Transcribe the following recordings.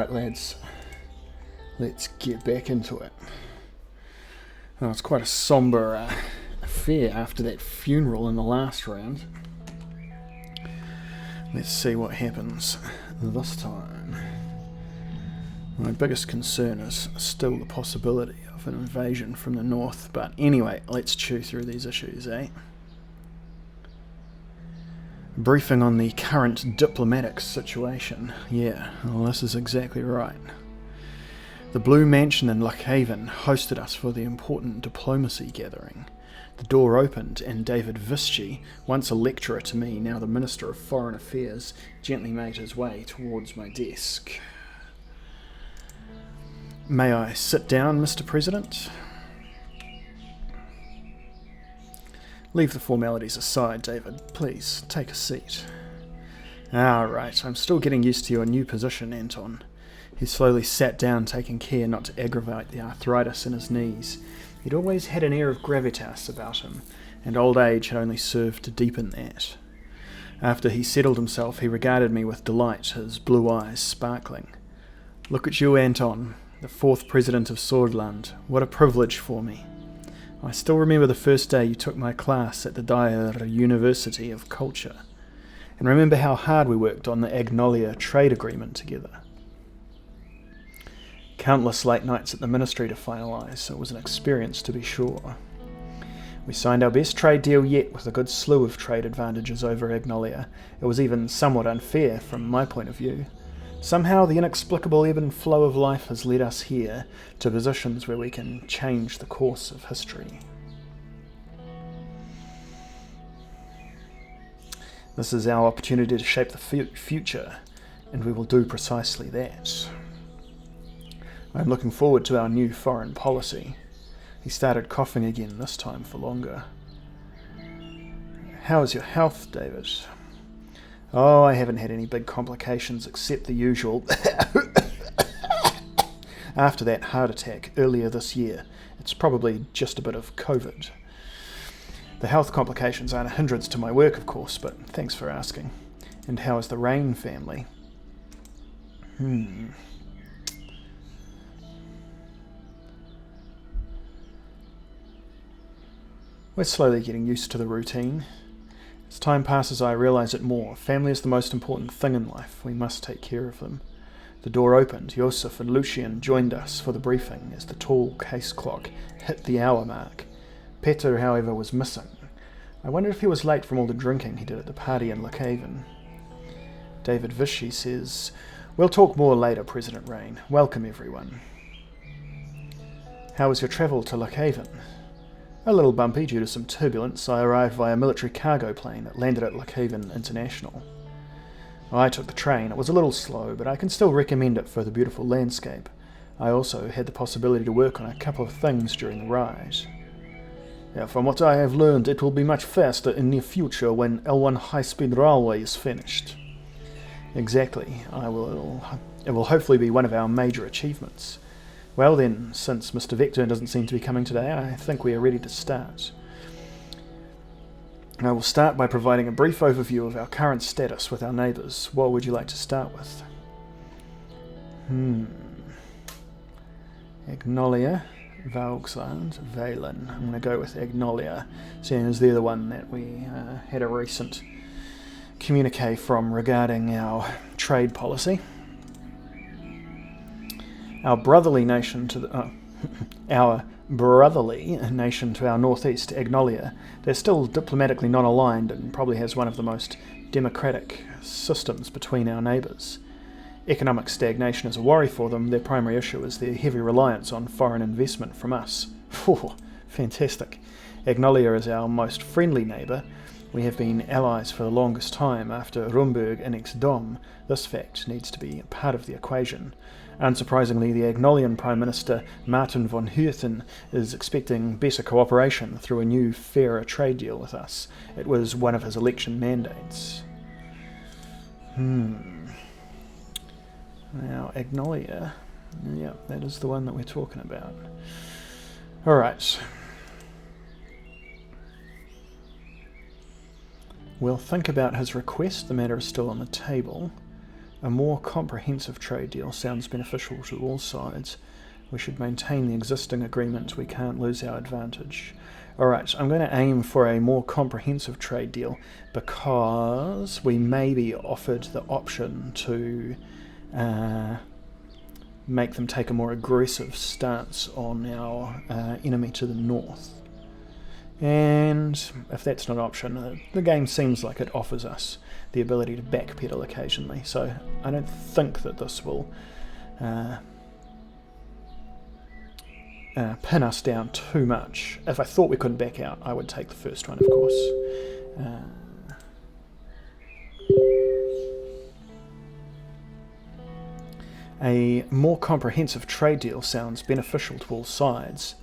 Alright lads, let's get back into it. Oh, it's quite a sombre affair after that funeral in the last round. Let's see what happens this time. My biggest concern is still the possibility of an invasion from the north, but anyway, let's chew through these issues, eh? Briefing on the current diplomatic situation. Yeah, well, this is exactly right. The Blue Mansion in Lockhaven hosted us for the important diplomacy gathering. The door opened and David Visci, once a lecturer to me, now the Minister of Foreign Affairs, gently made his way towards my desk. May I sit down, Mr. President? Leave the formalities aside, David. Please, take a seat. Right, I'm still getting used to your new position, Anton. He slowly sat down, taking care not to aggravate the arthritis in his knees. He'd always had an air of gravitas about him, and old age had only served to deepen that. After he settled himself, he regarded me with delight, his blue eyes sparkling. Look at you, Anton, the 4th President of Swordland. What a privilege for me. I still remember the first day you took my class at the Dire University of Culture, and remember how hard we worked on the Agnolia trade agreement together. Countless late nights at the ministry to finalise, so it was an experience to be sure. We signed our best trade deal yet with a good slew of trade advantages over Agnolia. It was even somewhat unfair from my point of view. Somehow the inexplicable ebb and flow of life has led us here to positions where we can change the course of history. This is our opportunity to shape the future, and we will do precisely that. I'm looking forward to our new foreign policy. He started coughing again, this time for longer. How is your health, David? Oh, I haven't had any big complications except the usual after that heart attack earlier this year. It's probably just a bit of COVID. The health complications aren't a hindrance to my work, of course, but thanks for asking. And how is the Rain family? We're slowly getting used to the routine. As time passes, I realise it more. Family is the most important thing in life. We must take care of them. The door opened. Josef and Lucian joined us for the briefing as the tall case clock hit the hour mark. Peter, however, was missing. I wondered if he was late from all the drinking he did at the party in Lockhaven. David Visci says, "We'll talk more later, President Rain. Welcome, everyone." How was your travel to Lockhaven? A little bumpy due to some turbulence. I arrived via a military cargo plane that landed at Lockhaven International. I took the train. It was a little slow, but I can still recommend it for the beautiful landscape. I also had the possibility to work on a couple of things during the ride. From what I have learned, it will be much faster in the future when L1 high-speed railway is finished. Exactly. It will hopefully be one of our major achievements. Well then, since Mr. Vector doesn't seem to be coming today, I think we are ready to start. I will start by providing a brief overview of our current status with our neighbours. What would you like to start with? Agnolia, Valgsland, Valen. I'm going to go with Agnolia, seeing as they're the one that we had a recent communique from regarding our trade policy. Our brotherly nation to our northeast, Agnolia, they're still diplomatically non-aligned and probably has one of the most democratic systems between our neighbours. Economic stagnation is a worry for them. Their primary issue is their heavy reliance on foreign investment from us. Fantastic. Agnolia is our most friendly neighbour. We have been allies for the longest time. After Rumburg annexed Dom, this fact needs to be part of the equation. Unsurprisingly, the Agnolian Prime Minister Martin von Heuthen is expecting better cooperation through a new, fairer trade deal with us. It was one of his election mandates. Now, Agnolia, that is the one that we're talking about. Alright. We'll think about his request. The matter is still on the table. A more comprehensive trade deal sounds beneficial to all sides. We should maintain the existing agreement. We can't lose our advantage. Alright, I'm going to aim for a more comprehensive trade deal because we may be offered the option to make them take a more aggressive stance on our enemy to the north. And if that's not an option, the game seems like it offers us the ability to backpedal occasionally, so I don't think that this will pin us down too much. If I thought we couldn't back out, I would take the first one, of course. A more comprehensive trade deal sounds beneficial to all sides.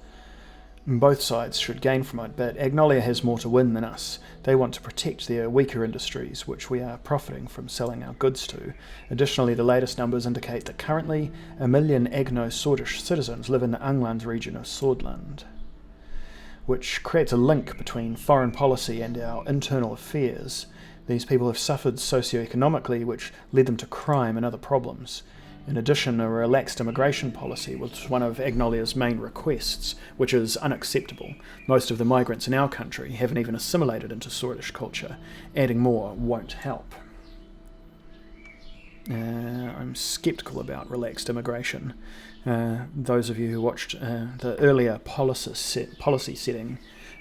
Both sides should gain from it, but Agnolia has more to win than us. They want to protect their weaker industries, which we are profiting from selling our goods to. Additionally, the latest numbers indicate that currently 1 million Agno-Swordish citizens live in the Angland region of Swordland, which creates a link between foreign policy and our internal affairs. These people have suffered socioeconomically, which led them to crime and other problems. In addition, a relaxed immigration policy was one of Agnolia's main requests, which is unacceptable. Most of the migrants in our country haven't even assimilated into Swordish culture. Adding more won't help. I'm sceptical about relaxed immigration. Those of you who watched the earlier policy setting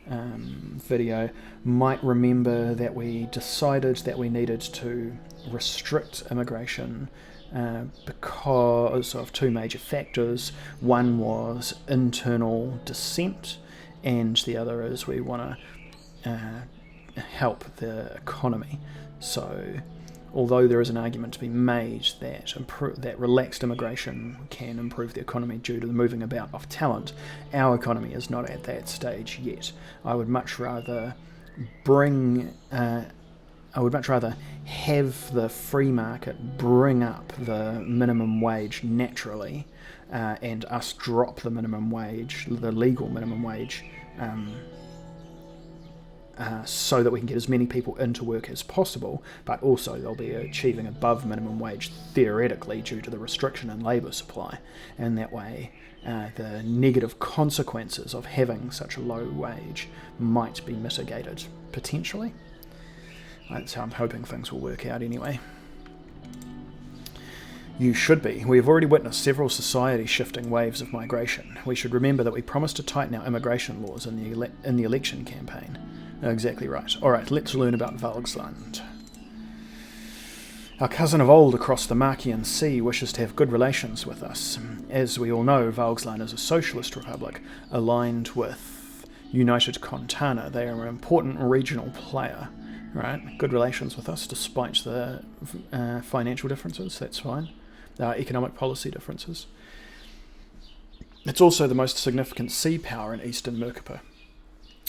video might remember that we decided that we needed to restrict immigration because of two major factors. One was internal dissent, and the other is we want to help the economy. So, although there is an argument to be made that relaxed immigration can improve the economy due to the moving about of talent, our economy is not at that stage yet. I would much rather have the free market bring up the minimum wage naturally, and us drop the minimum wage, the legal minimum wage, so that we can get as many people into work as possible, but also they'll be achieving above minimum wage theoretically due to the restriction in labour supply, and that way the negative consequences of having such a low wage might be mitigated, potentially. That's how I'm hoping things will work out anyway. You should be. We have already witnessed several society-shifting waves of migration. We should remember that we promised to tighten our immigration laws in the election campaign. Exactly right. Alright, let's learn about Valgsland. Our cousin of old across the Marchian Sea wishes to have good relations with us. As we all know, Valgsland is a socialist republic aligned with United Contana. They are an important regional player. Right, good relations with us despite the financial differences, that's fine. Economic policy differences. It's also the most significant sea power in eastern Merkapa.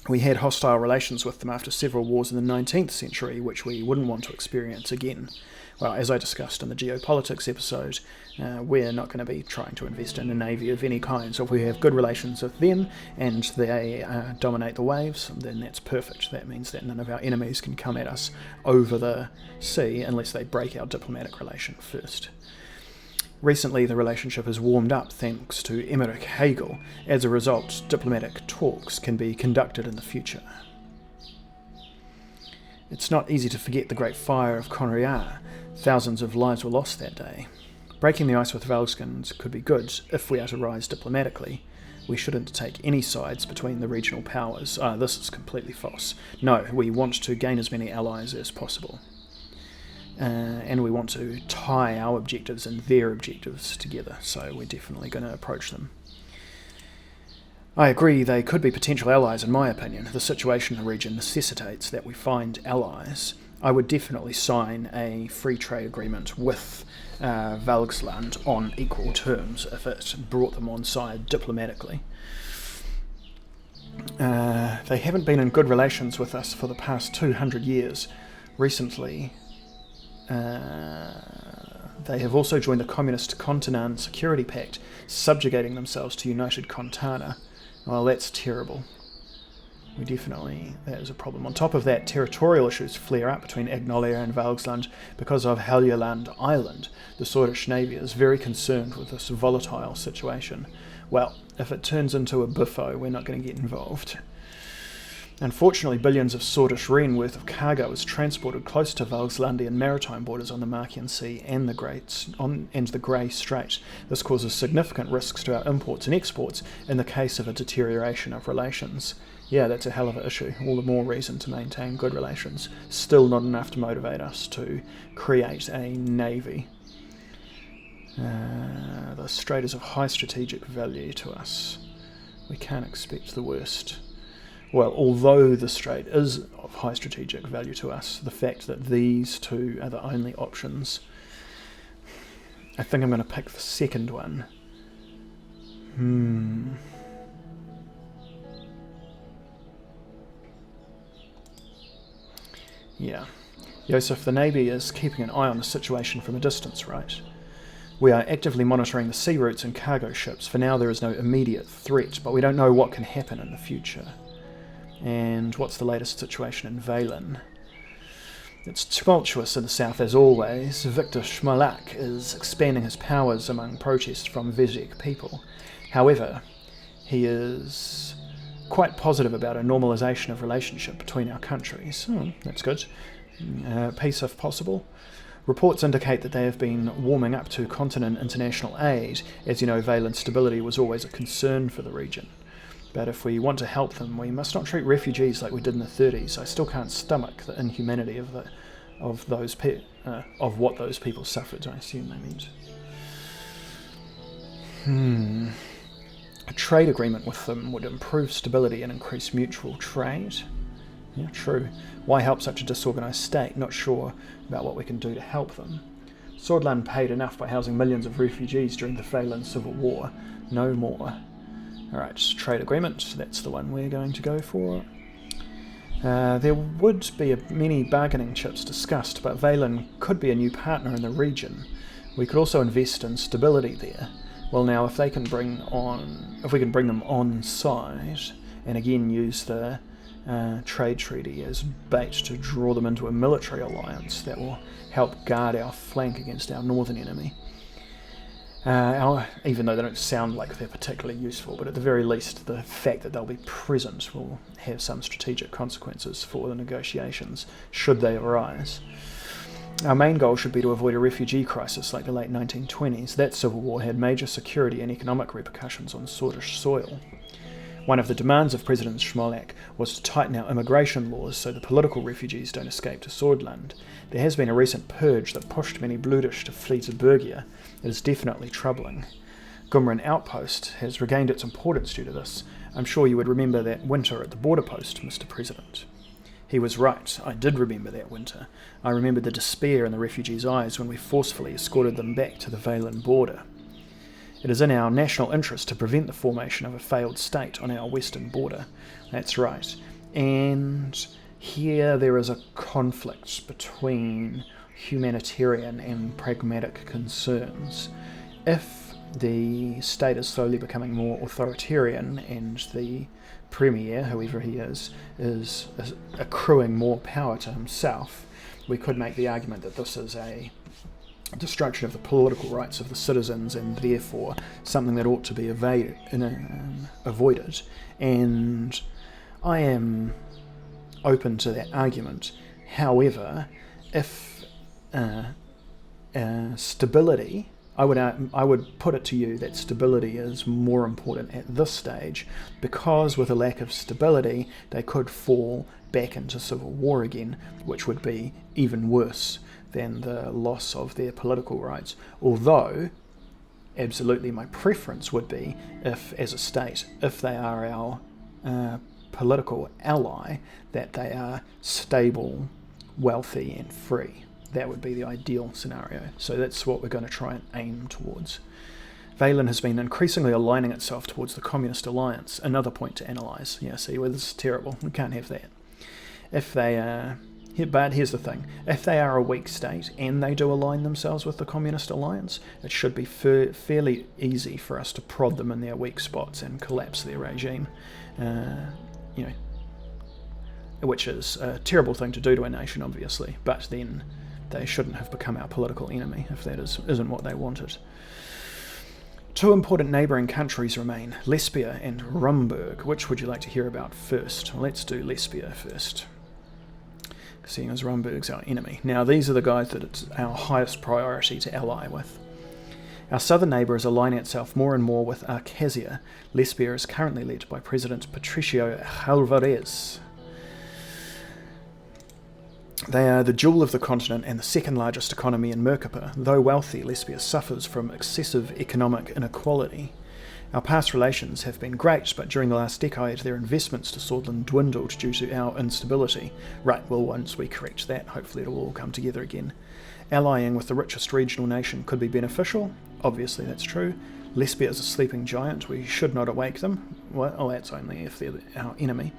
We had hostile relations with them after several wars in the 19th century, which we wouldn't want to experience again. Well, as I discussed in the geopolitics episode, we're not going to be trying to invest in a navy of any kind, so if we have good relations with them and they dominate the waves, then that's perfect. That means that none of our enemies can come at us over the sea unless they break our diplomatic relation first. Recently, the relationship has warmed up thanks to Emmerich Hegel. As a result, diplomatic talks can be conducted in the future. It's not easy to forget the Great Fire of Conriar. Thousands of lives were lost that day. Breaking the ice with Valskans could be good if we are to rise diplomatically. We shouldn't take any sides between the regional powers. This is completely false. No, we want to gain as many allies as possible. And we want to tie our objectives and their objectives together, so we're definitely going to approach them. I agree they could be potential allies in my opinion. The situation in the region necessitates that we find allies. I would definitely sign a free trade agreement with Valgsland on equal terms if it brought them on side diplomatically. They haven't been in good relations with us for the past 200 years. Recently, they have also joined the Communist Continan Security Pact, subjugating themselves to United Contana. Well, that's terrible. That is a problem. On top of that, territorial issues flare up between Agnolia and Valgsland because of Helgeland Island. The Swedish Navy is very concerned with this volatile situation. Well, if it turns into a biffo, we're not going to get involved. Unfortunately, billions of Swedish Ren worth of cargo is transported close to Valgslandian maritime borders on the Markian Sea and the Grey Strait. This causes significant risks to our imports and exports in the case of a deterioration of relations. Yeah, that's a hell of an issue. All the more reason to maintain good relations. Still not enough to motivate us to create a navy. The strait is of high strategic value to us. We can't expect the worst. Well, although the strait is of high strategic value to us, the fact that these two are the only options, I think I'm going to pick the second one. Yeah. Joseph, the Navy is keeping an eye on the situation from a distance, right? We are actively monitoring the sea routes and cargo ships. For now, there is no immediate threat, but we don't know what can happen in the future. And what's the latest situation in Valen? It's tumultuous in the south as always. Victor Schmalak is expanding his powers among protests from Vezek people. However, he is quite positive about a normalisation of relationship between our countries. That's good. Peace if possible. Reports indicate that they have been warming up to continent international aid. As you know, Valen's stability was always a concern for the region. But if we want to help them, we must not treat refugees like we did in the 30s. I still can't stomach the inhumanity of what those people suffered, I assume they meant. A trade agreement with them would improve stability and increase mutual trade. Yeah, true. Why help such a disorganised state? Not sure about what we can do to help them. Swordland paid enough by housing millions of refugees during the Phelan Civil War. No more. Alright, trade agreement, that's the one we're going to go for. There would be many bargaining chips discussed, but Valen could be a new partner in the region. We could also invest in stability there. Well now, if we can bring them on side, and again use the trade treaty as bait to draw them into a military alliance, that will help guard our flank against our northern enemy. Even though they don't sound like they're particularly useful, but at the very least the fact that they'll be present will have some strategic consequences for the negotiations, should they arise. Our main goal should be to avoid a refugee crisis like the late 1920s. That civil war had major security and economic repercussions on Swedish soil. One of the demands of President Schmalak was to tighten our immigration laws so the political refugees don't escape to Swordland. There has been a recent purge that pushed many Bludish to flee to Bergia. It is definitely troubling. Gumran Outpost has regained its importance due to this. I'm sure you would remember that winter at the border post, Mr. President. He was right. I did remember that winter. I remembered the despair in the refugees' eyes when we forcefully escorted them back to the Valen border. It is in our national interest to prevent the formation of a failed state on our western border. That's right. And here there is a conflict between humanitarian and pragmatic concerns. If the state is slowly becoming more authoritarian and the premier, whoever he is accruing more power to himself, we could make the argument that this is a destruction of the political rights of the citizens and therefore something that ought to be avoided. And I am open to that argument. However, if stability, I would put it to you that stability is more important at this stage, because with a lack of stability they could fall back into civil war again, which would be even worse than the loss of their political rights. Although, absolutely my preference would be if, as a state, if they are our political ally, that they are stable, wealthy and free. That would be the ideal scenario. So that's what we're going to try and aim towards. Valen has been increasingly aligning itself towards the Communist Alliance. Another point to analyse. Yeah, see, well, this is terrible. We can't have that. If they are... But here's the thing. If they are a weak state and they do align themselves with the Communist Alliance, it should be fairly easy for us to prod them in their weak spots and collapse their regime. which is a terrible thing to do to a nation, obviously, but then they shouldn't have become our political enemy if that isn't what they wanted. Two important neighbouring countries remain, Lesbia and Rumburg. Which would you like to hear about first? Well, let's do Lesbia first, seeing as Rumburg's our enemy. Now, these are the guys that it's our highest priority to ally with. Our southern neighbour is aligning itself more and more with Arcasia. Lesbia is currently led by President Patricio Alvarez. They are the jewel of the continent and the second largest economy in Merkapa. Though wealthy, Lesbia suffers from excessive economic inequality. Our past relations have been great, but during the last decade their investments to Swordland dwindled due to our instability. Right, well, once we correct that, hopefully it'll all come together again. Allying with the richest regional nation could be beneficial. Obviously that's true. Lesbia is a sleeping giant. We should not awake them. Well, that's only if they're our enemy.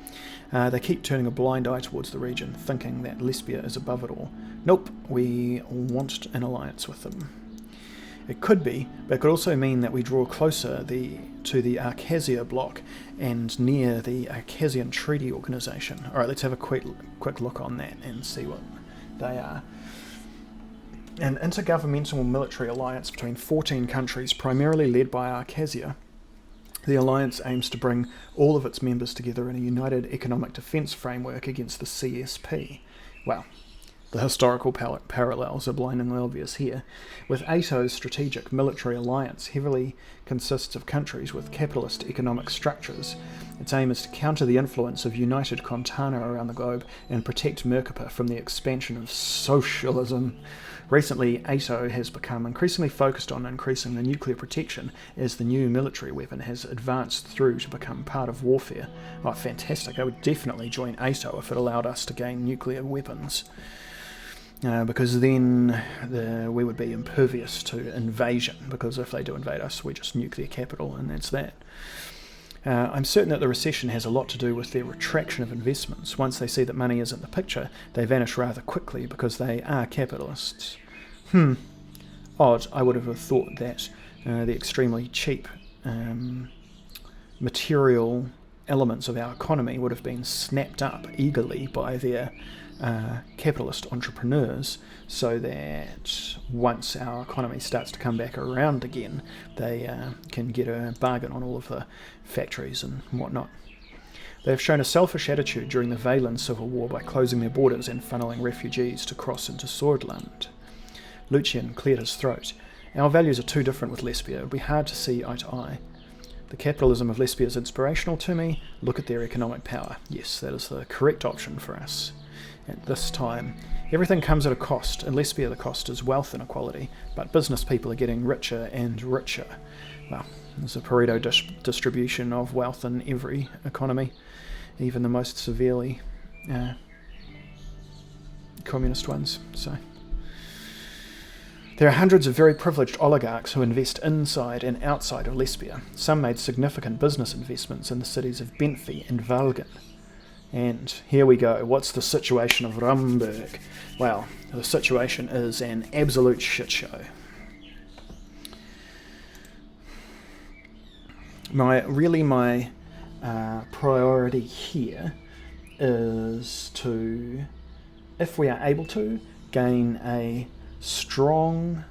They keep turning a blind eye towards the region, thinking that Lesbia is above it all. Nope, we want an alliance with them. It could be, but it could also mean that we draw closer to the Arcasia bloc and near the Arcasian Treaty Organisation. Alright, let's have a quick look on that and see what they are. An intergovernmental military alliance between 14 countries, primarily led by Arcasia. The alliance aims to bring all of its members together in a united economic defence framework against the CSP. Wow, the historical parallels are blindingly obvious here. With ATO's strategic military alliance heavily consists of countries with capitalist economic structures. Its aim is to counter the influence of United Kontana around the globe and protect Merkapa from the expansion of socialism. Recently, ATO has become increasingly focused on increasing the nuclear protection as the new military weapon has advanced through to become part of warfare. Oh, fantastic. I would definitely join ATO if it allowed us to gain nuclear weapons. Because then we would be impervious to invasion, because if they do invade us, we're just nuclear capital, and that's that. I'm certain that the recession has a lot to do with their retraction of investments. Once they see that money isn't the picture, they vanish rather quickly because they are capitalists. Odd. I would have thought that the extremely cheap material elements of our economy would have been snapped up eagerly by their capitalist entrepreneurs, so that once our economy starts to come back around again, they can get a bargain on all of the factories and whatnot. They have shown a selfish attitude during the Valen Civil War by closing their borders and funneling refugees to cross into Swordland. Lucian cleared his throat. Our values are too different with Lesbia. It would be hard to see eye to eye. The capitalism of Lesbia is inspirational to me. Look at their economic power. Yes, that is the correct option for us. At this time, everything comes at a cost. In Lesbia, the cost is wealth inequality, but business people are getting richer and richer. Well, there's a Pareto distribution of wealth in every economy, even the most severely communist ones. So there are hundreds of very privileged oligarchs who invest inside and outside of Lesbia. Some made significant business investments in the cities of Benfi and Valgen. And here we go. What's the situation of Rumburg? Well, the situation is an absolute shit show. My priority here is to, if we are able to, gain a strong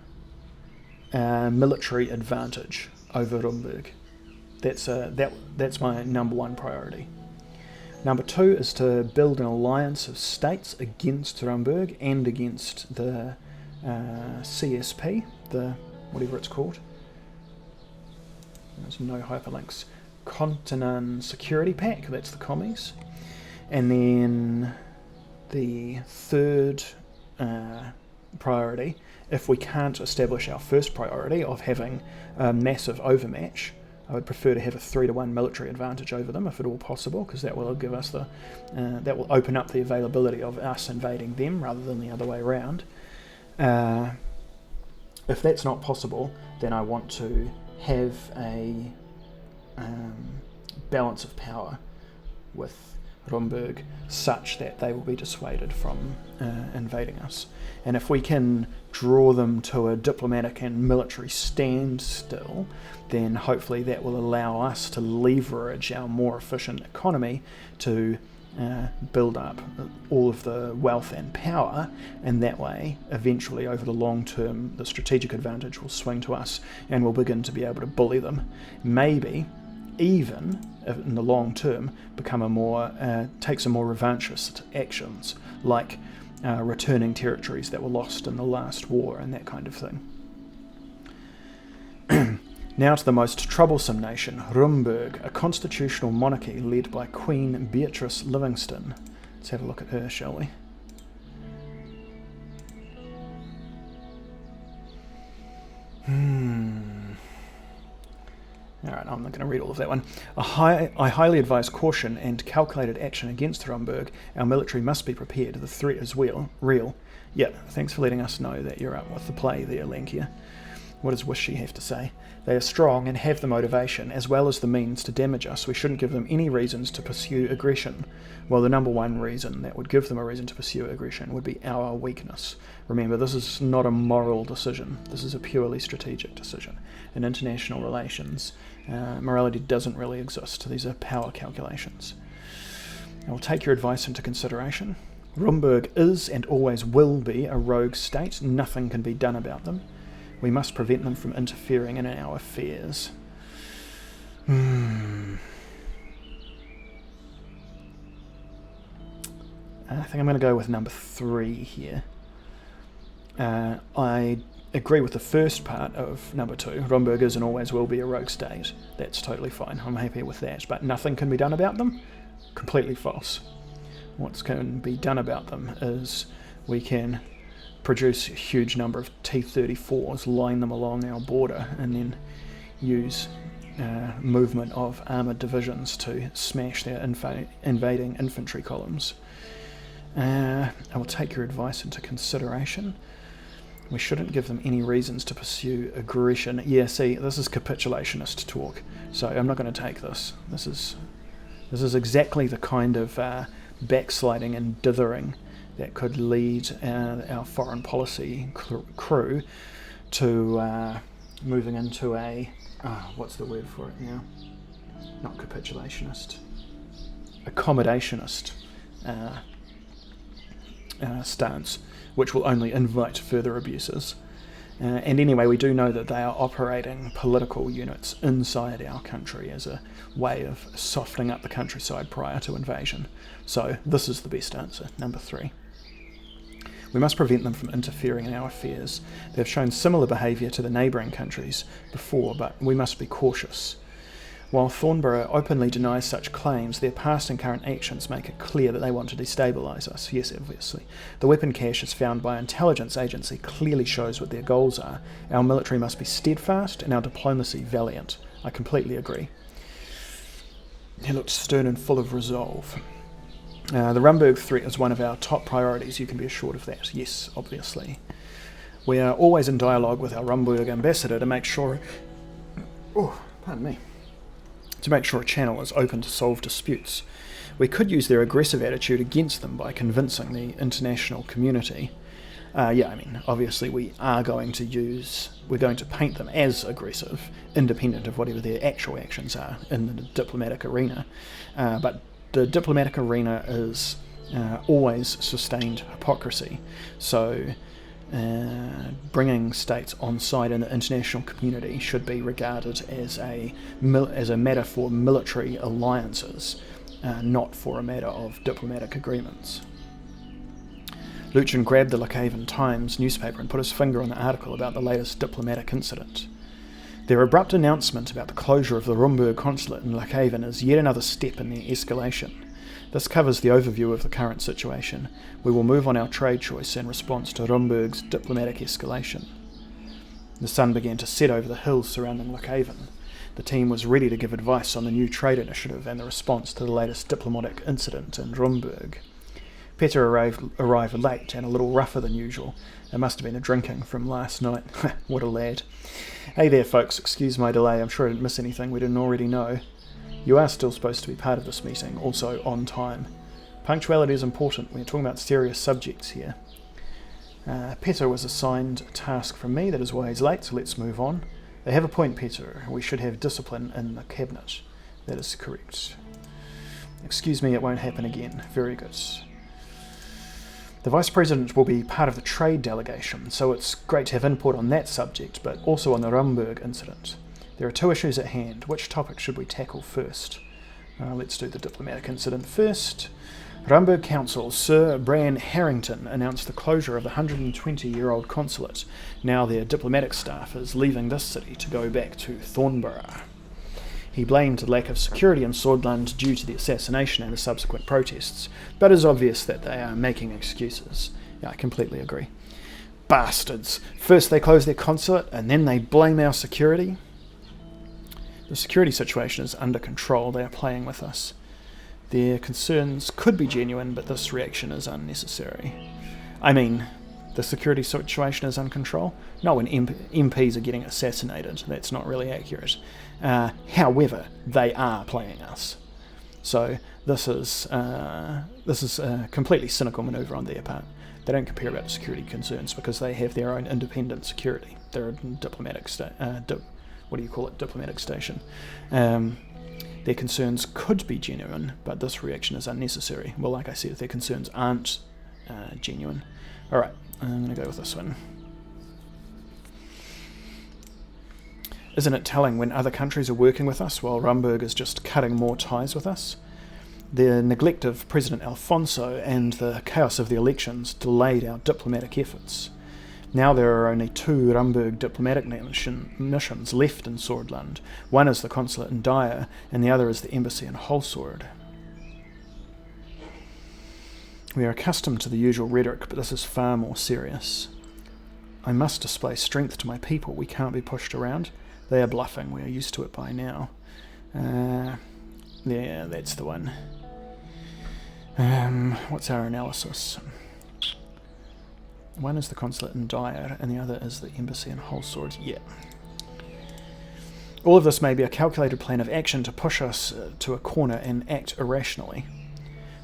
military advantage over Rumburg. That's my number one priority. Number two is to build an alliance of states against Rumburg and against the CSP, the whatever it's called. There's no hyperlinks. Continent Security Pack, that's the commies. And then the third priority, if we can't establish our first priority of having a massive overmatch, I would prefer to have a 3-to-1 military advantage over them if at all possible, because that will give us that will open up the availability of us invading them rather than the other way around. If that's not possible, then I want to have a balance of power with Rumburg such that they will be dissuaded from invading us. And if we can draw them to a diplomatic and military standstill, then hopefully that will allow us to leverage our more efficient economy to build up all of the wealth and power, and that way, eventually, over the long term, the strategic advantage will swing to us, and we'll begin to be able to bully them. Maybe, even in the long term, take some more revanchist actions, like returning territories that were lost in the last war and that kind of thing. Now to the most troublesome nation, Rumburg, a constitutional monarchy led by Queen Beatrice Livingston. Let's have a look at her, shall we? Alright, I'm not going to read all of that one. I highly advise caution and calculated action against Rumburg. Our military must be prepared. The threat is real. Yeah, thanks for letting us know that you're up with the play there, Lankia. What does Wishy have to say? They are strong and have the motivation, as well as the means to damage us. We shouldn't give them any reasons to pursue aggression. Well, the number one reason that would give them a reason to pursue aggression would be our weakness. Remember, this is not a moral decision. This is a purely strategic decision. In international relations, morality doesn't really exist. These are power calculations. I will take your advice into consideration. Rumburg is and always will be a rogue state. Nothing can be done about them. We must prevent them from interfering in our affairs. I think I'm going to go with number 3 here. I agree with the first part of number 2. Rumburg is and always will be a rogue state. That's totally fine. I'm happy with that. But nothing can be done about them? Completely false. What can be done about them is we can produce a huge number of T-34s, line them along our border, and then use movement of armoured divisions to smash their invading infantry columns. I will take your advice into consideration. We shouldn't give them any reasons to pursue aggression. Yeah, see, this is capitulationist talk, so I'm not going to take this. This is exactly the kind of backsliding and dithering that could lead our foreign policy crew to moving into a, what's the word for it now? Not capitulationist. Accommodationist stance, which will only invite further abuses. And anyway, we do know that they are operating political units inside our country as a way of softening up the countryside prior to invasion. So this is the best answer, number 3. We must prevent them from interfering in our affairs. They have shown similar behaviour to the neighbouring countries before, but we must be cautious. While Thornborough openly denies such claims, their past and current actions make it clear that they want to destabilise us. Yes, obviously. The weapon caches found by intelligence agency clearly shows what their goals are. Our military must be steadfast and our diplomacy valiant. I completely agree. He looked stern and full of resolve. The Rumburg threat is one of our top priorities, you can be assured of that. Yes, obviously. We are always in dialogue with our Rumburg ambassador to make sure... to make sure a channel is open to solve disputes. We could use their aggressive attitude against them by convincing the international community. Obviously we're going to paint them as aggressive, independent of whatever their actual actions are in the diplomatic arena. But the diplomatic arena is always sustained hypocrisy. So bringing states on side in the international community should be regarded as a matter for military alliances, not for a matter of diplomatic agreements. Lucian grabbed the Lockhaven Times newspaper and put his finger on the article about the latest diplomatic incident. Their abrupt announcement about the closure of the Rumburg consulate in Lockhaven is yet another step in their escalation. This covers the overview of the current situation. We will move on our trade choice in response to Rumburg's diplomatic escalation. The sun began to set over the hills surrounding Lockhaven. The team was ready to give advice on the new trade initiative and the response to the latest diplomatic incident in Rumburg. Peter arrived late and a little rougher than usual. It must have been the drinking from last night. What a lad. Hey there, folks. Excuse my delay. I'm sure I didn't miss anything we didn't already know. You are still supposed to be part of this meeting, also on time. Punctuality is important. We're talking about serious subjects here. Peter was assigned a task from me. That is why he's late, so let's move on. They have a point, Peter. We should have discipline in the cabinet. That is correct. Excuse me, it won't happen again. Very good. The Vice President will be part of the trade delegation, so it's great to have input on that subject, but also on the Rumburg incident. There are two issues at hand. Which topic should we tackle first? Let's do the diplomatic incident first. Rumburg Council Sir Bran Harrington announced the closure of the 120-year-old consulate. Now their diplomatic staff is leaving this city to go back to Thornborough. He blamed the lack of security in Swordland due to the assassination and the subsequent protests, but it's obvious that they are making excuses. Yeah, I completely agree. Bastards! First they close their consulate, and then they blame our security. The security situation is under control. They are playing with us. Their concerns could be genuine, but this reaction is unnecessary. I mean, the security situation is under control? No, when MPs are getting assassinated. That's not really accurate. However, they are playing us. So this is a completely cynical manoeuvre on their part. They don't care about security concerns because they have their own independent security. They're a diplomatic diplomatic station. Their concerns could be genuine, but this reaction is unnecessary. Well, like I said, their concerns aren't genuine. Alright, I'm going to go with this one. Isn't it telling when other countries are working with us while Rumburg is just cutting more ties with us? The neglect of President Alfonso and the chaos of the elections delayed our diplomatic efforts. Now there are only 2 Rumburg diplomatic missions left in Swordland. One is the consulate in Dyer, and the other is the embassy in Holsword. We are accustomed to the usual rhetoric, but this is far more serious. I must display strength to my people. We can't be pushed around. They are bluffing. We are used to it by now. Yeah, that's the one. What's our analysis? One is the consulate in Dyer, and the other is the embassy in Holsword. Yeah. All of this may be a calculated plan of action to push us to a corner and act irrationally.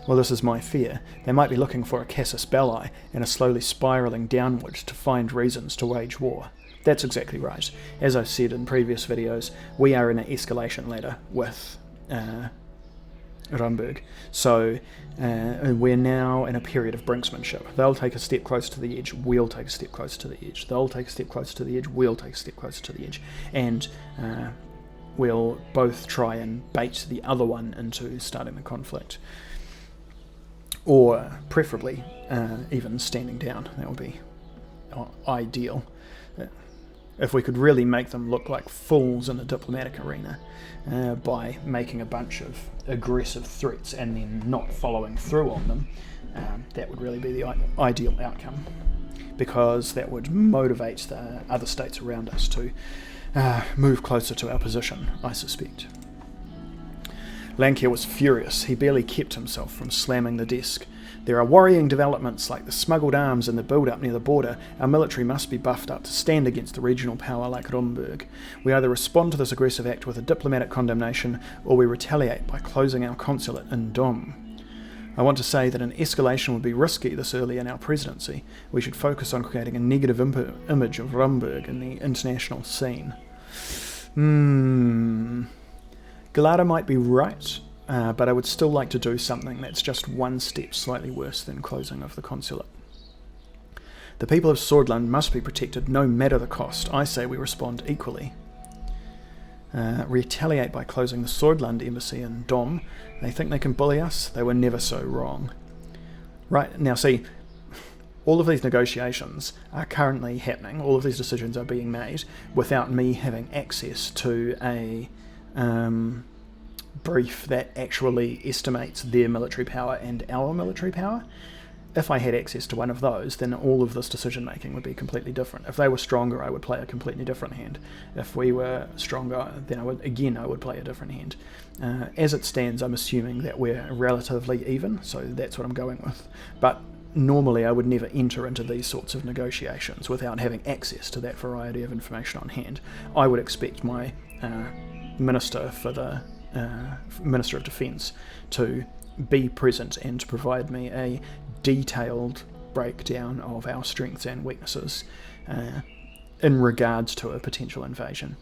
Well, this is my fear. They might be looking for a casus belli and are slowly spiralling downward to find reasons to wage war. That's exactly right. As I've said in previous videos, we are in an escalation ladder with Rumburg. So we're now in a period of brinksmanship. They'll take a step closer to the edge, we'll take a step closer to the edge. They'll take a step closer to the edge, we'll take a step closer to the edge. And we'll both try and bait the other one into starting the conflict. Or preferably even standing down. That would be ideal. If we could really make them look like fools in the diplomatic arena by making a bunch of aggressive threats and then not following through on them, that would really be the ideal outcome, because that would motivate the other states around us to move closer to our position, I suspect. Lankier was furious. He barely kept himself from slamming the desk. There are worrying developments like the smuggled arms and the build-up near the border. Our military must be buffed up to stand against the regional power like Rumburg. We either respond to this aggressive act with a diplomatic condemnation, or we retaliate by closing our consulate in Dom. I want to say that an escalation would be risky this early in our presidency. We should focus on creating a negative image of Rumburg in the international scene. Gallardo might be right, but I would still like to do something that's just one step slightly worse than closing of the consulate. The people of Swordland must be protected no matter the cost. I say we respond equally. Retaliate by closing the Swordland embassy in Dom. They think they can bully us? They were never so wrong. Right, now see, all of these negotiations are currently happening, all of these decisions are being made without me having access to a brief that actually estimates their military power and our military power. If I had access to one of those, then all of this decision making would be completely different. If they were stronger, I would play a completely different hand. If we were stronger, then I would play a different hand. As it stands, I'm assuming that we're relatively even, so that's what I'm going with. But normally I would never enter into these sorts of negotiations without having access to that variety of information on hand. I would expect my Minister of Defence to be present and to provide me a detailed breakdown of our strengths and weaknesses in regards to a potential invasion.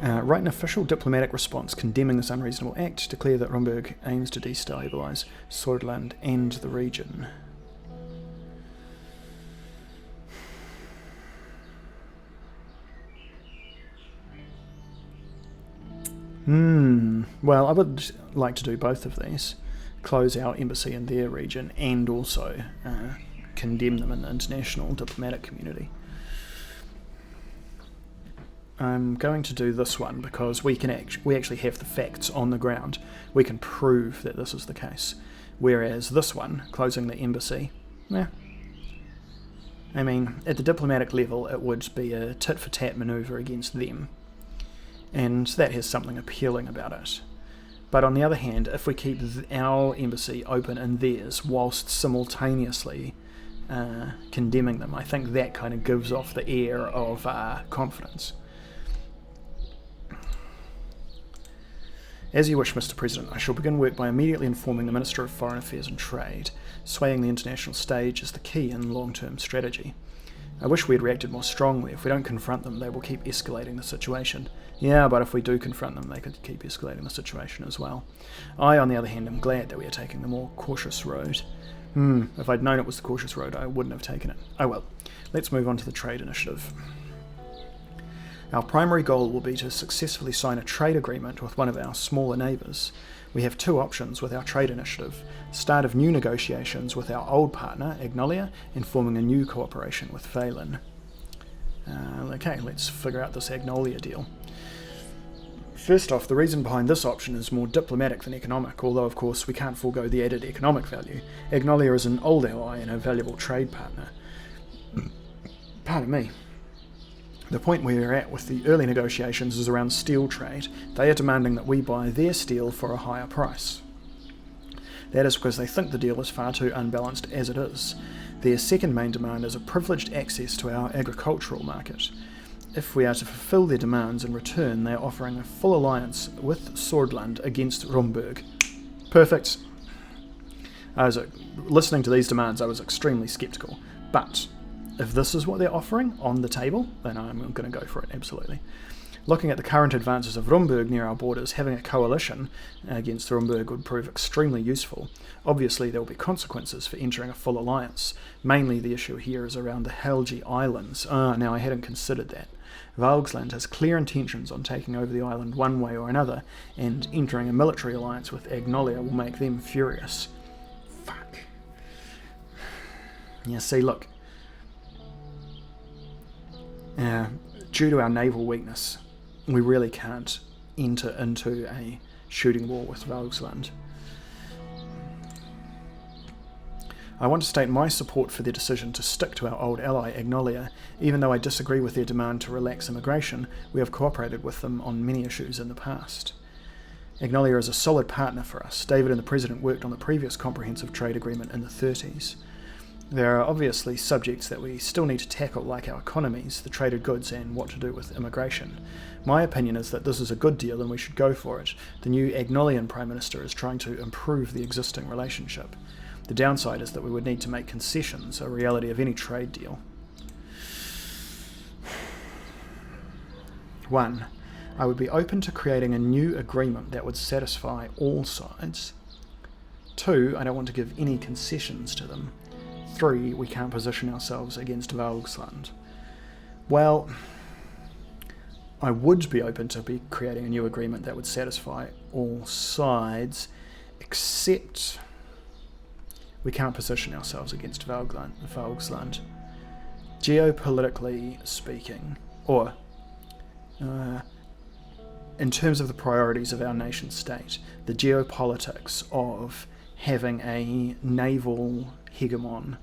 Write an official diplomatic response condemning this unreasonable act. Declare that Rumburg aims to destabilise Swordland and the region. Well, I would like to do both of these. Close our embassy in their region and also condemn them in the international diplomatic community. I'm going to do this one because we actually have the facts on the ground. We can prove that this is the case. Whereas this one, closing the embassy, I mean, at the diplomatic level it would be a tit-for-tat manoeuvre against them. And that has something appealing about it. But on the other hand, if we keep our embassy open in theirs whilst simultaneously condemning them, I think that kind of gives off the air of confidence. As you wish, Mr. President, I shall begin work by immediately informing the Minister of Foreign Affairs and Trade. Swaying the international stage is the key in long-term strategy. I wish we had reacted more strongly. If we don't confront them, they will keep escalating the situation. Yeah, but if we do confront them, they could keep escalating the situation as well. I, on the other hand, am glad that we are taking the more cautious road. If I'd known it was the cautious road, I wouldn't have taken it. Oh well. Let's move on to the trade initiative. Our primary goal will be to successfully sign a trade agreement with one of our smaller neighbours. We have two options with our trade initiative: start of new negotiations with our old partner, Agnolia, and forming a new cooperation with Phelan. Okay, let's figure out this Agnolia deal. First off, the reason behind this option is more diplomatic than economic, although of course we can't forego the added economic value. Agnolia is an old ally and a valuable trade partner. Pardon me. The point we are at with the early negotiations is around steel trade. They are demanding that we buy their steel for a higher price. That is because they think the deal is far too unbalanced as it is. Their second main demand is a privileged access to our agricultural market. If we are to fulfill their demands in return, they are offering a full alliance with Swordland against Rumburg. Perfect. Listening to these demands, I was extremely sceptical, but if this is what they're offering on the table, then I'm going to go for it, absolutely. Looking at the current advances of Rumburg near our borders, having a coalition against Rumburg would prove extremely useful. Obviously, there will be consequences for entering a full alliance. Mainly the issue here is around the Helgi Islands. Now I hadn't considered that. Valgsland has clear intentions on taking over the island one way or another, and entering a military alliance with Agnolia will make them furious. Fuck. Yeah, see, look. Due to our naval weakness, we really can't enter into a shooting war with Valgsland. I want to state my support for their decision to stick to our old ally Agnolia. Even though I disagree with their demand to relax immigration, we have cooperated with them on many issues in the past. Agnolia is a solid partner for us. David and the President worked on the previous comprehensive trade agreement in the 30s. There are obviously subjects that we still need to tackle, like our economies, the traded goods, and what to do with immigration. My opinion is that this is a good deal and we should go for it. The new Agnolian Prime Minister is trying to improve the existing relationship. The downside is that we would need to make concessions, a reality of any trade deal. 1. I would be open to creating a new agreement that would satisfy all sides. 2. I don't want to give any concessions to them. 3. We can't position ourselves against Valgsland. Well, I would be open to creating a new agreement that would satisfy all sides, except we can't position ourselves against Valgsland. Geopolitically speaking, or in terms of the priorities of our nation state, the geopolitics of having a naval hegemon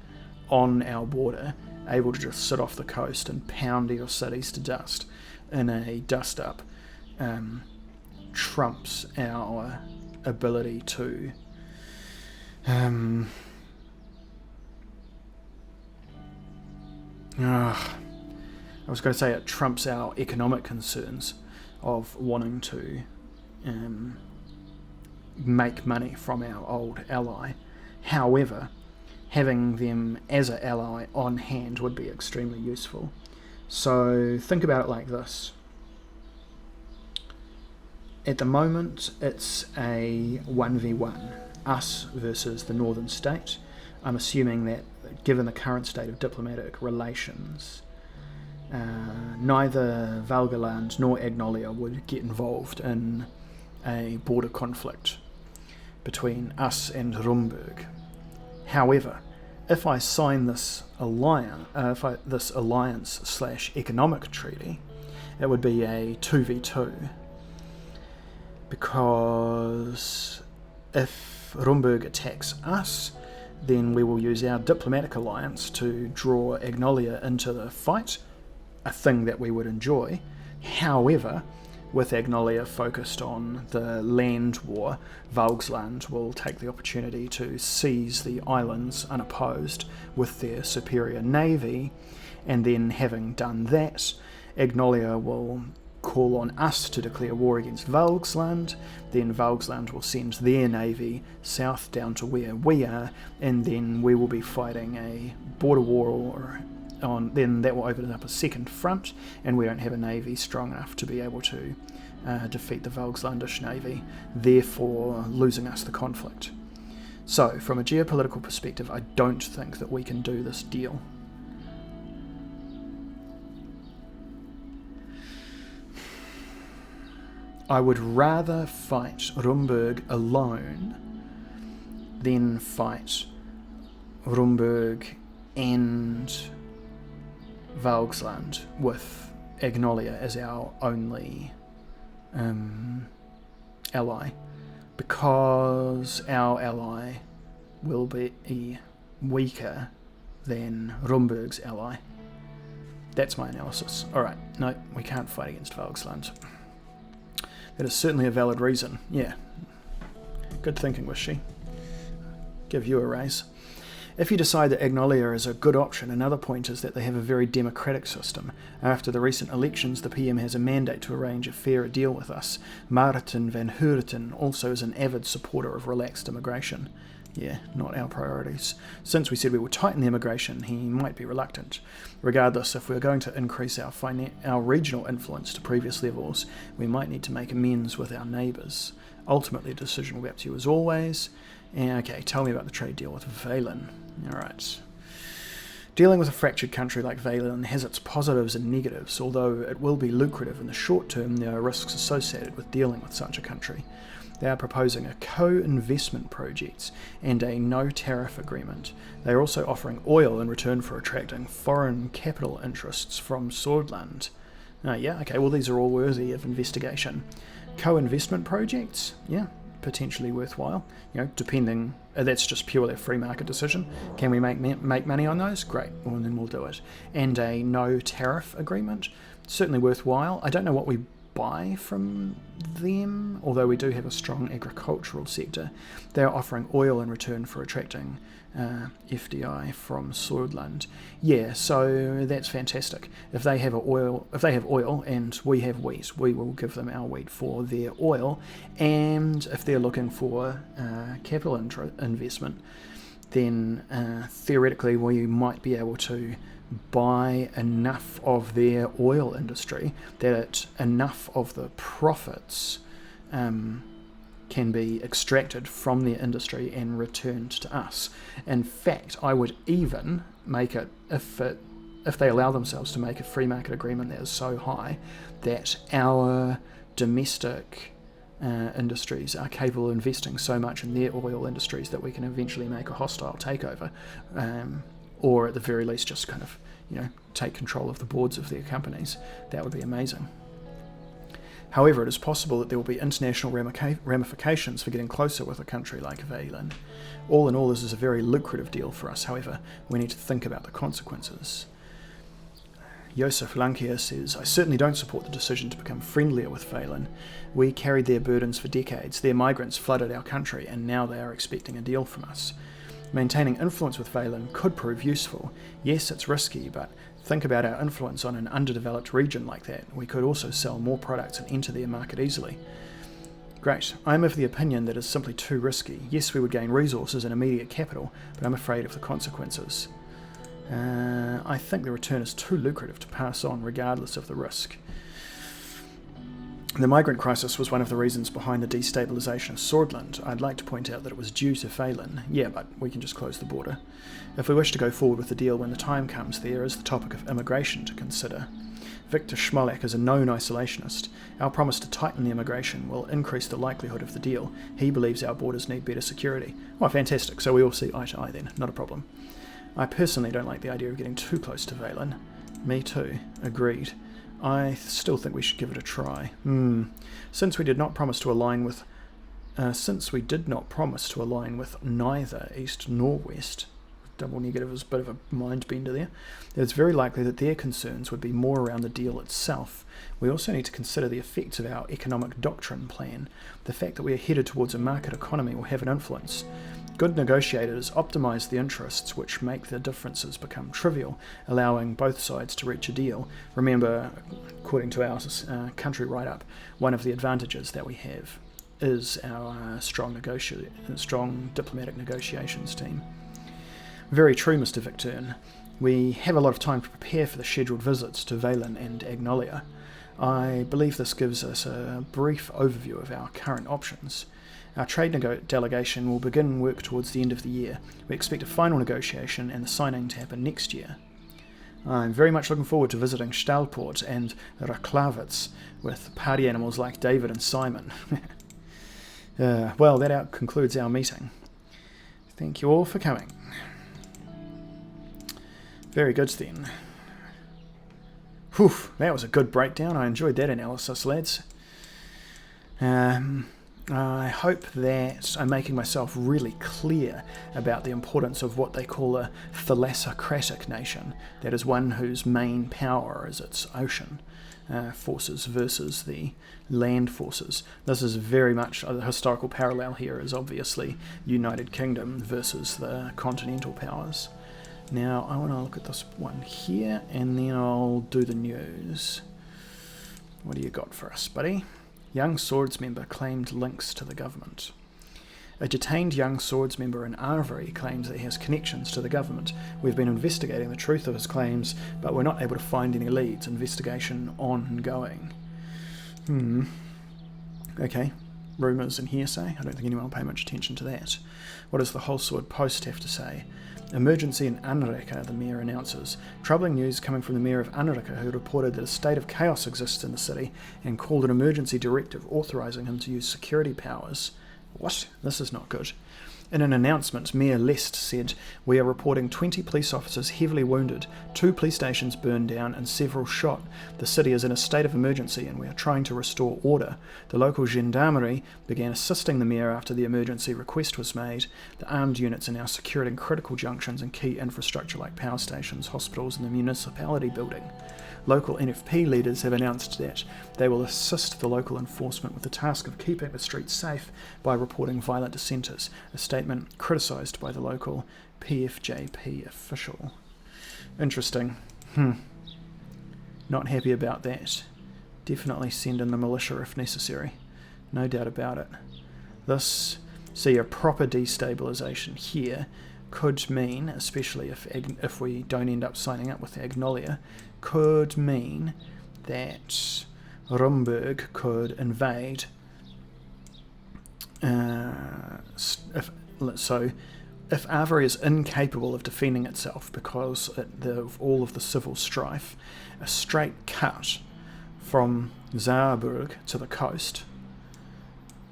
on our border, able to just sit off the coast and pound your cities to dust in a dust-up, trumps our ability to I was going to say it trumps our economic concerns of wanting to make money from our old ally. However, having them as an ally on hand would be extremely useful. So think about it like this. At the moment, it's a 1v1, us versus the northern state. I'm assuming that, given the current state of diplomatic relations, neither Valgaland nor Agnolia would get involved in a border conflict between us and Rumburg. However, if I sign this alliance/economic treaty, it would be a 2v2, because if Rumburg attacks us, then we will use our diplomatic alliance to draw Agnolia into the fight, a thing that we would enjoy. However, with Agnolia focused on the land war, Valgsland will take the opportunity to seize the islands unopposed with their superior navy, and then, having done that, Agnolia will call on us to declare war against Valgsland. Then Valgsland will send their navy south down to where we are, and then we will be fighting a border war then that will open up a second front, and we don't have a navy strong enough to be able to defeat the Valgslandish navy, therefore losing us the conflict. So, from a geopolitical perspective, I don't think that we can do this deal. I would rather fight Rumburg alone than fight Rumburg and Valgsland with Agnolia as our only ally, because our ally will be weaker than Rumburg's ally. That's my analysis. Alright, no, we can't fight against Valgsland. That is certainly a valid reason. Yeah. Good thinking, Wishy. Give you a raise. If you decide that Agnolia is a good option, another point is that they have a very democratic system. After the recent elections, the PM has a mandate to arrange a fairer deal with us. Maarten van Hoorten also is an avid supporter of relaxed immigration. Yeah, not our priorities. Since we said we would tighten the immigration, he might be reluctant. Regardless, if we're going to increase our regional influence to previous levels, we might need to make amends with our neighbours. Ultimately, the decision will be up to you as always. Okay, tell me about the trade deal with Valen. Alright. Dealing with a fractured country like Valen has its positives and negatives. Although it will be lucrative in the short term, there are risks associated with dealing with such a country. They are proposing a co-investment project and a no-tariff agreement. They are also offering oil in return for attracting foreign capital interests from Swordland. Yeah, okay, well these are all worthy of investigation. Co-investment projects? Yeah, potentially worthwhile. Depending, that's just purely a free market decision. Can we make money on those? Great, well then we'll do it. And a no-tariff agreement? Certainly worthwhile. I don't know what we buy from them, although we do have a strong agricultural sector. They are offering oil in return for attracting FDI from Swordland. Yeah, so that's fantastic. If they have oil and we have wheat, we will give them our wheat for their oil. And if they're looking for capital investment, then theoretically we might be able to buy enough of their oil industry that enough of the profits can be extracted from their industry and returned to us. In fact, I would even make it, if they allow themselves to make a free market agreement that is so high that our domestic industries are capable of investing so much in their oil industries that we can eventually make a hostile takeover, or at the very least just kind of, take control of the boards of their companies. That would be amazing. However, it is possible that there will be international ramifications for getting closer with a country like Valen. All in all, this is a very lucrative deal for us. However, we need to think about the consequences. Joseph Lankier says, I certainly don't support the decision to become friendlier with Valen. We carried their burdens for decades. Their migrants flooded our country, and now they are expecting a deal from us. Maintaining influence with Valen could prove useful. Yes, it's risky, but think about our influence on an underdeveloped region like that. We could also sell more products and enter their market easily. Great. I am of the opinion that it's simply too risky. Yes, we would gain resources and immediate capital, but I'm afraid of the consequences. I think the return is too lucrative to pass on regardless of the risk. The migrant crisis was one of the reasons behind the destabilisation of Swordland. I'd like to point out that it was due to Phelan. Yeah, but we can just close the border. If we wish to go forward with the deal when the time comes, there is the topic of immigration to consider. Victor Schmolek is a known isolationist. Our promise to tighten the immigration will increase the likelihood of the deal. He believes our borders need better security. Oh, fantastic. So we all see eye to eye then. Not a problem. I personally don't like the idea of getting too close to Phelan. Me too. Agreed. I still think we should give it a try. Since we did not promise to align with neither East nor West, double negative is a bit of a mind bender there, it's very likely that their concerns would be more around the deal itself. We also need to consider the effects of our economic doctrine plan. The fact that we are headed towards a market economy will have an influence. Good negotiators optimise the interests which make the differences become trivial, allowing both sides to reach a deal. Remember, according to our country write-up, one of the advantages that we have is our strong diplomatic negotiations team. Very true, Mr. Victern. We have a lot of time to prepare for the scheduled visits to Valen and Agnolia. I believe this gives us a brief overview of our current options. Our trade delegation will begin work towards the end of the year. We expect a final negotiation and the signing to happen next year. I'm very much looking forward to visiting Stahlport and Raklavitz with party animals like David and Simon. Well, that concludes our meeting. Thank you all for coming. Very good then. Whew, that was a good breakdown. I enjoyed that analysis, lads. I hope that I'm making myself really clear about the importance of what they call a thalassocratic nation. That is one whose main power is its ocean forces versus the land forces. This is very much the historical parallel here is obviously United Kingdom versus the continental powers. Now I want to look at this one here and then I'll do the news. What do you got for us, buddy? Young Swords member claimed links to the government. A detained young Swords member in Arvery claims that he has connections to the government. We've been investigating the truth of his claims, but we're not able to find any leads. Investigation ongoing. Okay. Rumours and hearsay. I don't think anyone will pay much attention to that. What does the Whole Sword Post have to say? Emergency in Anrika, the mayor announces. Troubling news coming from the mayor of Anrika, who reported that a state of chaos exists in the city and called an emergency directive authorising him to use security powers. What? This is not good. In an announcement, Mayor Lest said, "We are reporting 20 police officers heavily wounded, 2 police stations burned down and several shot. The city is in a state of emergency and we are trying to restore order. The local gendarmerie began assisting the mayor after the emergency request was made. The armed units are now securing critical junctions and key infrastructure like power stations, hospitals and the municipality building. Local NFP leaders have announced that they will assist the local enforcement with the task of keeping the streets safe by reporting violent dissenters, a statement criticised by the local PFJP official." Interesting. Not happy about that. Definitely send in the militia if necessary. No doubt about it. This, see, a proper destabilisation here could mean, especially if we don't end up signing up with Agnolia, could mean that Rumburg could invade. If Arvery is incapable of defending itself because of all of the civil strife, a straight cut from Saarburg to the coast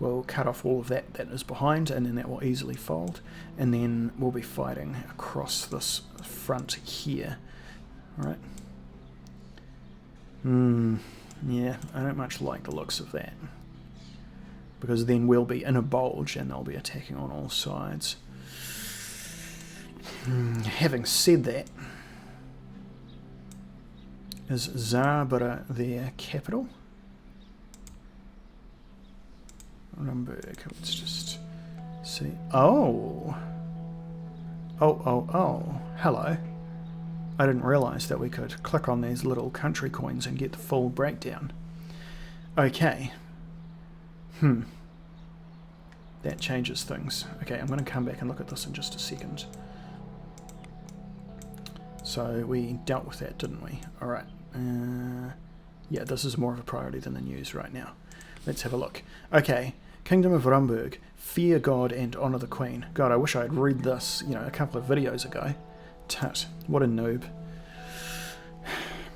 will cut off all of that is behind, and then that will easily fold, and then we'll be fighting across this front here. Alright. Yeah, I don't much like the looks of that. Because then we'll be in a bulge and they'll be attacking on all sides. Having said that, is Zarbara their capital? Nuremberg, let's just see. Oh, hello. I didn't realise that we could click on these little country coins and get the full breakdown. Okay. That changes things. Okay, I'm going to come back and look at this in just a second. So we dealt with that, didn't we? Alright. Yeah, this is more of a priority than the news right now. Let's have a look. Okay, Kingdom of Rumburg. Fear God and honour the Queen. God, I wish I had read this, a couple of videos ago. Tut, what a noob.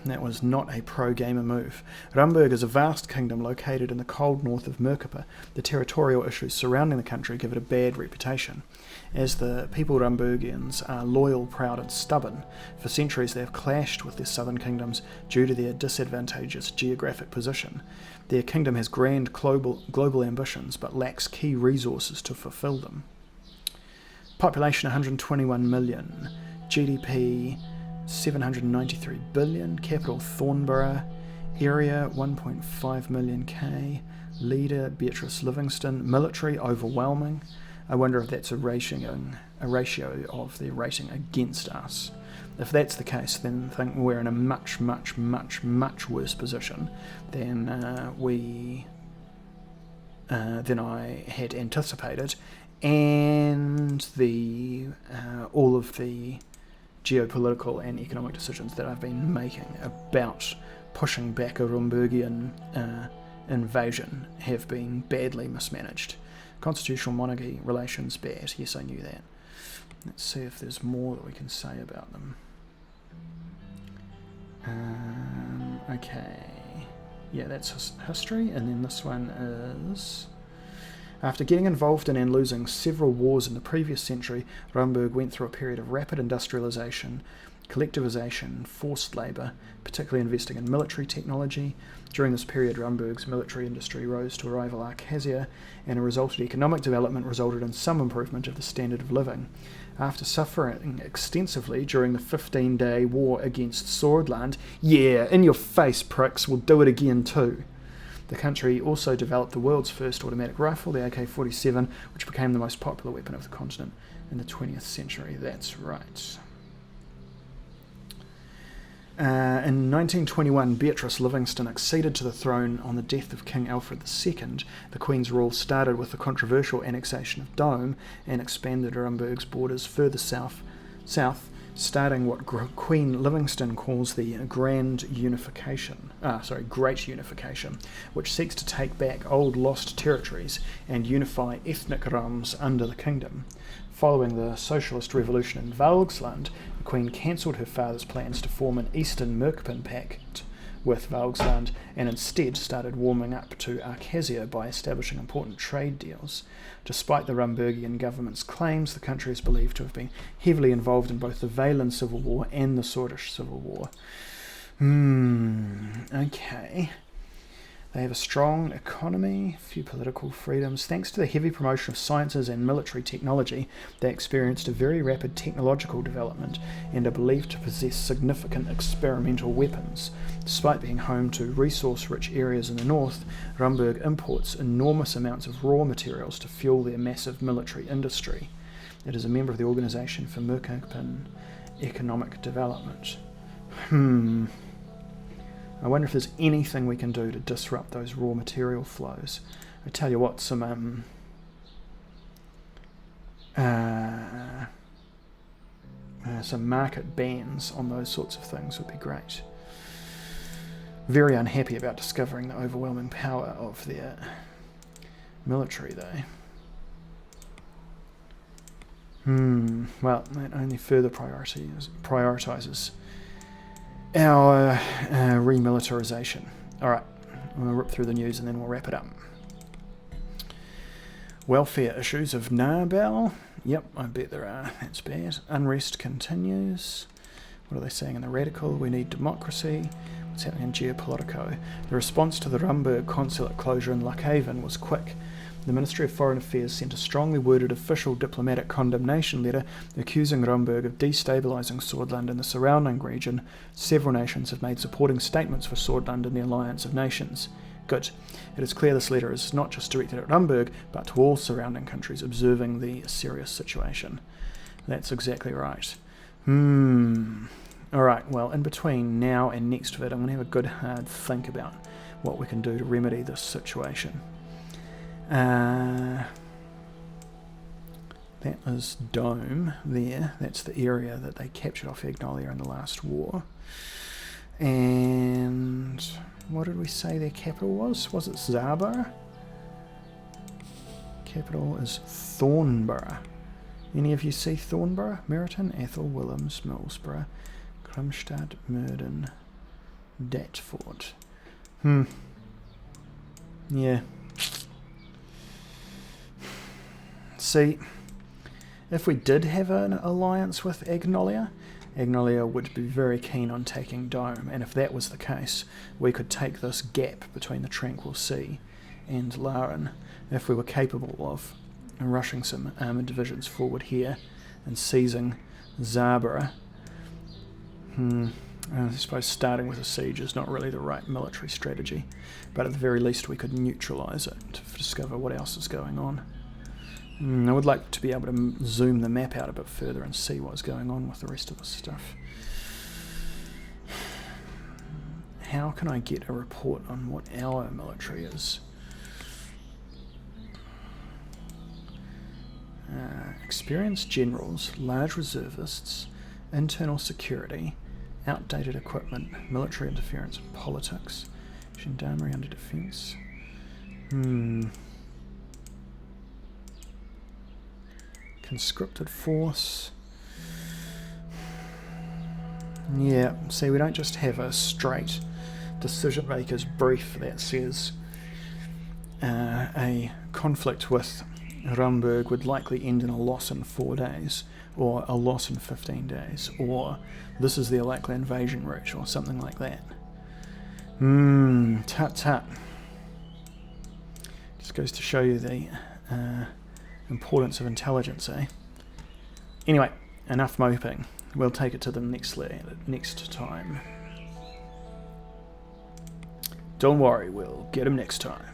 That was not a pro-gamer move. Rumburg is a vast kingdom located in the cold north of Merkapa. The territorial issues surrounding the country give it a bad reputation. As the people Rumburgians are loyal, proud and stubborn, for centuries they have clashed with their southern kingdoms due to their disadvantageous geographic position. Their kingdom has grand global ambitions but lacks key resources to fulfill them. Population 121 million. GDP 793 billion, capital Thornborough, area 1.5 million K, leader Beatrice Livingston, military overwhelming. I wonder if that's a ratio of their rating against us. If that's the case, then I think we're in a much, much, much, much worse position than than I had anticipated, and all of the geopolitical and economic decisions that I've been making about pushing back a Rumburgian invasion have been badly mismanaged. Constitutional monarchy relations bad. Yes, I knew that. Let's see if there's more that we can say about them. Okay. Yeah, that's history, and then this one is... After getting involved in and losing several wars in the previous century, Rumburg went through a period of rapid industrialization, collectivization, forced labour, particularly investing in military technology. During this period, Rumburg's military industry rose to a rival Arcasia, and a resultant economic development resulted in some improvement of the standard of living. After suffering extensively during the 15-day war against Swordland, yeah, in your face, pricks, we'll do it again too. The country also developed the world's first automatic rifle, the AK-47, which became the most popular weapon of the continent in the 20th century. That's right. In 1921, Beatrice Livingston acceded to the throne on the death of King Alfred II. The Queen's rule started with the controversial annexation of Dome and expanded Rumburg's borders further south, starting what Queen Livingston calls the Great Unification, which seeks to take back old lost territories and unify ethnic realms under the kingdom. Following the socialist revolution in Valgsland, the Queen cancelled her father's plans to form an Eastern Merkpan Pact with Valgsland and instead started warming up to Arcasia by establishing important trade deals. Despite the Rumburgian government's claims, the country is believed to have been heavily involved in both the Valen Civil War and the Swordish Civil War. Okay. They have a strong economy, few political freedoms. Thanks to the heavy promotion of sciences and military technology, they experienced a very rapid technological development and are believed to possess significant experimental weapons. Despite being home to resource-rich areas in the north, Rumburg imports enormous amounts of raw materials to fuel their massive military industry. It is a member of the Organisation for Merkpan Economic Development. I wonder if there's anything we can do to disrupt those raw material flows. I tell you what, some market bans on those sorts of things would be great. Very unhappy about discovering the overwhelming power of their military, though. Well, that only further prioritises our remilitarization. Alright, I'm going to rip through the news and then we'll wrap it up. Welfare issues of Narbel. Yep, I bet there are. That's bad. Unrest continues. What are they saying in the Radical? We need democracy. What's happening in Geopolitico? The response to the Rumburg consulate closure in Lockhaven was quick. The Ministry of Foreign Affairs sent a strongly worded official diplomatic condemnation letter accusing Rumburg of destabilising Swordland and the surrounding region. Several nations have made supporting statements for Swordland in the Alliance of Nations. Good. It is clear this letter is not just directed at Rumburg, but to all surrounding countries observing the serious situation. That's exactly right. Alright, well, in between now and next vid, I'm going to have a good hard think about what we can do to remedy this situation. That is Dome there. That's the area that they captured off Agnolia in the last war. And What did we say their capital was? Was it Zarborough? Capital is Thornborough. Any of you see Thornborough? Meryton, Athol, Willems, Millsborough, Krimstad, Murden, Datford. Yeah. See, if we did have an alliance with Agnolia, Agnolia would be very keen on taking Dome, and if that was the case, we could take this gap between the Tranquil Sea and Laren if we were capable of rushing some armoured divisions forward here and seizing Zarborough. I suppose starting with a siege is not really the right military strategy, but at the very least we could neutralise it to discover what else is going on. I would like to be able to zoom the map out a bit further and see what's going on with the rest of the stuff. How can I get a report on what our military is? Experienced generals, large reservists, internal security, outdated equipment, military interference and politics, gendarmerie under defence. Conscripted force. Yeah, see, we don't just have a straight decision maker's brief that says a conflict with Rumburg would likely end in a loss in 4 days, or a loss in 15 days, or this is the likely invasion route, or something like that. Tut. Just goes to show you the importance of intelligence, eh? Anyway, enough moping. We'll take it to the next time. Don't worry, we'll get him next time.